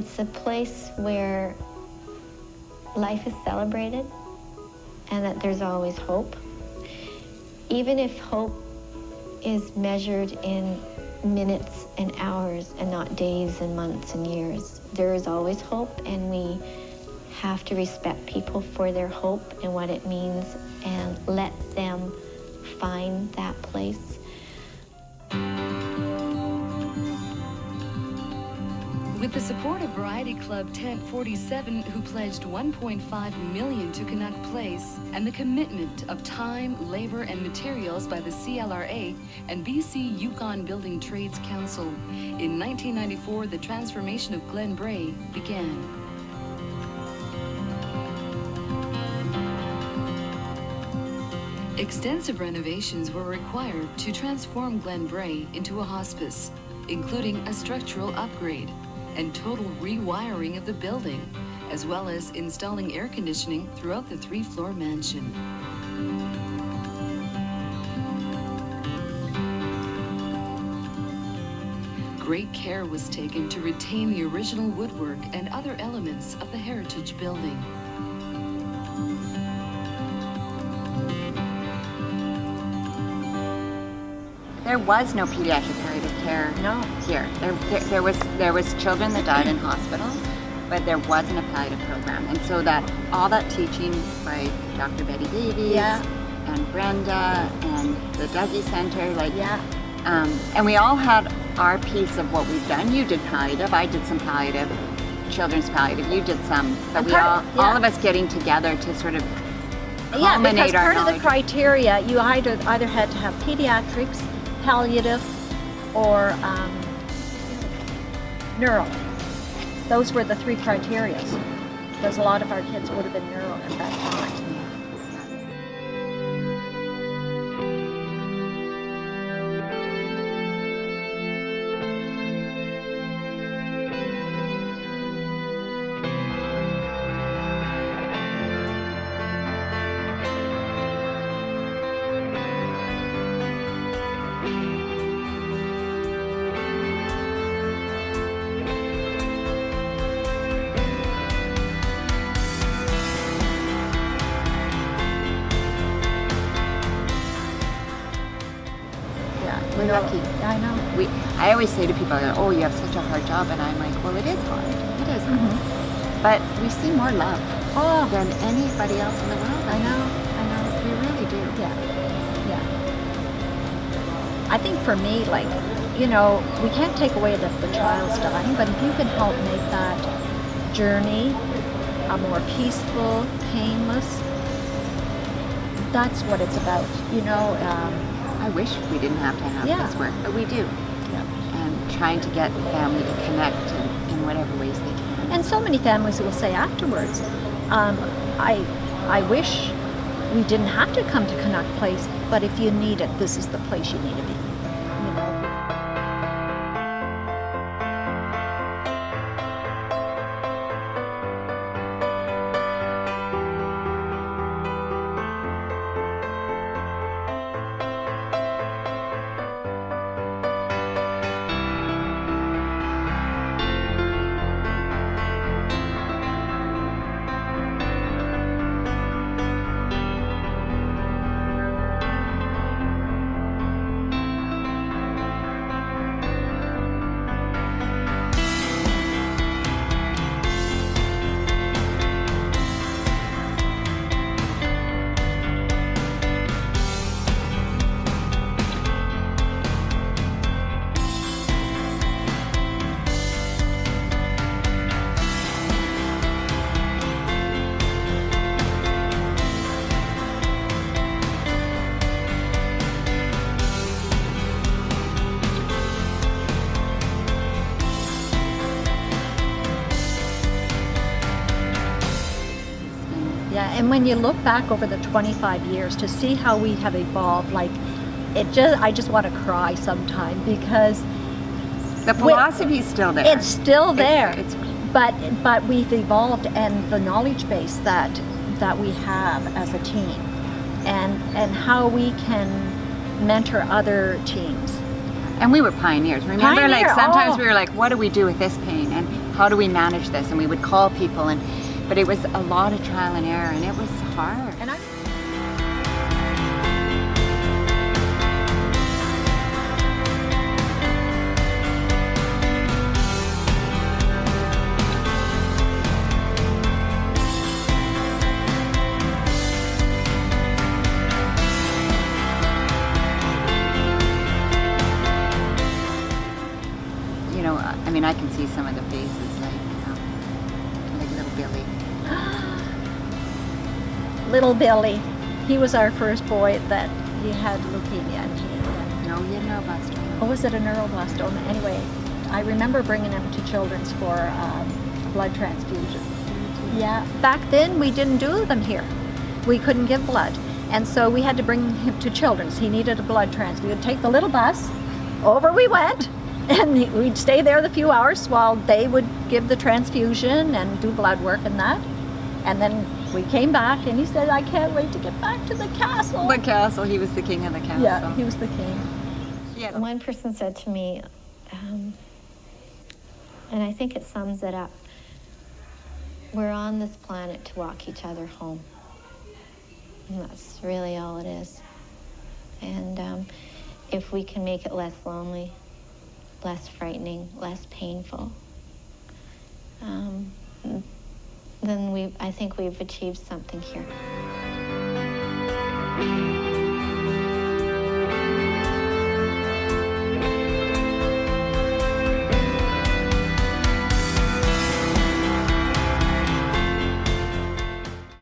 It's a place where life is celebrated and that there's always hope. Even if hope is measured in minutes and hours and not days and months and years, there is always hope, and we have to respect people for their hope and what it means and let them find that place. With the support of Variety Club Tent 47, who pledged $1.5 million to Canuck Place, and the commitment of time, labor, and materials by the CLRA and BC Yukon Building Trades Council, in 1994, the transformation of Glen Bray began. Extensive renovations were required to transform Glen Bray into a hospice, including a structural upgrade and total rewiring of the building, as well as installing air conditioning throughout the 3-floor mansion. Great care was taken to retain the original woodwork and other elements of the heritage building. There was no pediatric palliative care here. There was children that died in hospital, but there wasn't a palliative program. And so that all that teaching by Dr. Betty Davies and Brenda and the Dougie Center, and we all had our piece of what we've done. You did palliative, I did some palliative, children's palliative, you did some, but we all of us getting together to sort of culminate our knowledge. Because part of the criteria, you either had to have pediatrics, palliative, or neuro. Those were the 3 criteria, because a lot of our kids would have been neuro at that time. We're lucky. I know. I always say to people, oh, you have such a hard job, and I'm like, well, it is hard. It is hard. But we see more love than anybody else in the world. I know. We really do. Yeah. I think for me, we can't take away that the child's dying, but if you can help make that journey a more peaceful, painless, that's what it's about, I wish we didn't have to have this work, but we do. Yeah. And trying to get the family to connect in whatever ways they can. And so many families will say afterwards, I wish we didn't have to come to Canuck Place, but if you need it, this is the place you need to be. And when you look back over the 25 years to see how we have evolved, I just want to cry sometime, because the philosophy is still there. It's still there. But but we've evolved, and the knowledge base that we have as a team, and how we can mentor other teams. And we were pioneers. Remember, sometimes we were like, what do we do with this pain? And how do we manage this? And we would call people, but it was a lot of trial and error, and it was hard. And I mean, I can see some of the faces, like little Billy. little Billy, he was our first boy that he had leukemia. No, he had neuroblastoma. Oh, was it a neuroblastoma? Anyway, I remember bringing him to Children's for a blood transfusion. Yeah, back then we didn't do them here. We couldn't give blood. And so we had to bring him to Children's. He needed a blood transfusion. We'd take the little bus, over we went, and we'd stay there the few hours while they would give the transfusion and do blood work and that. And then we came back, and he said, I can't wait to get back to the castle. The castle, he was the king of the castle. Yeah, he was the king. Yeah. One person said to me, and I think it sums it up, we're on this planet to walk each other home. And that's really all it is. And if we can make it less lonely, less frightening, less painful, then I think we've achieved something here.